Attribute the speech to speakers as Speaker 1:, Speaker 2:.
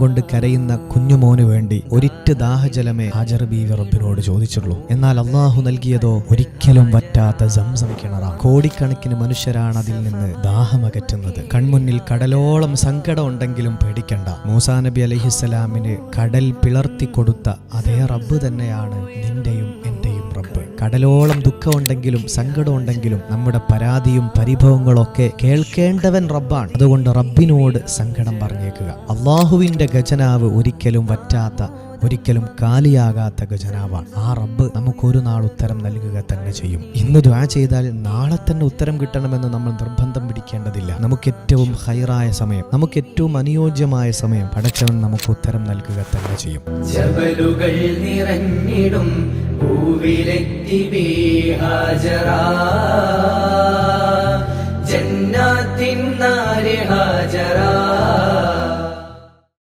Speaker 1: കൊണ്ട് കരയുന്ന കുഞ്ഞുമോന് വേണ്ടി ഒരിറ്റ് ദാഹജലമേ ഹാജർ ബീവി റബ്ബിനോട് ചോദിച്ചുള്ളൂ. എന്നാൽ അള്ളാഹു നൽകിയതോ ഒരിക്കലും വറ്റാത്ത സംസം കിണറാണ്. കോടിക്കണക്കിന് മനുഷ്യരാണ് അതിൽ നിന്ന് ദാഹമകറ്റുന്നത്. കൺമുന്നിൽ കടലോളം സങ്കടം ഉണ്ടെങ്കിലും പേടിക്കണ്ട. മൂസാ നബി അലൈഹിസ്സലാമിന് കടൽ പിളർത്തി കൊടുത്ത അതേ റബ്ബ് തന്നെയാണ് നിന്റെയും എന്റെയും റബ്ബ്. കടലോളം ദുഃഖമുണ്ടെങ്കിലും സങ്കടമുണ്ടെങ്കിലും നമ്മുടെ പരാതിയും പരിഭവങ്ങളൊക്കെ കേൾക്കേണ്ടവൻ റബ്ബാണ്. അതുകൊണ്ട് റബ്ബിനോട് സങ്കടം പറഞ്ഞേക്കുക. അള്ളാഹുവിന്റെ ഖജനാവ് ഒരിക്കലും വറ്റാത്ത, ഒരിക്കലും കാലിയാകാത്ത ഖജനാവാണ്. ആ റബ്ബ് നമുക്കൊരു നാൾ ഉത്തരം നൽകുക തന്നെ ചെയ്യും. ഇന്ന് ദുആ ചെയ്താൽ നാളെ തന്നെ ഉത്തരം കിട്ടണമെന്ന് നമ്മൾ നിർബന്ധം പിടിക്കേണ്ടതില്ല. നമുക്ക് ഏറ്റവും ഹൈറായ സമയം, നമുക്ക് ഏറ്റവും അനുയോജ്യമായ സമയം പടച്ചവൻ നമുക്ക് ഉത്തരം നൽകുക തന്നെ ചെയ്യും.
Speaker 2: ജബലുകൾ നിറഞ്ഞിടും പൂവിലെത്തി ഹാജറാ, ജന്നാത്തിൻ നാരി ഹാജറാ.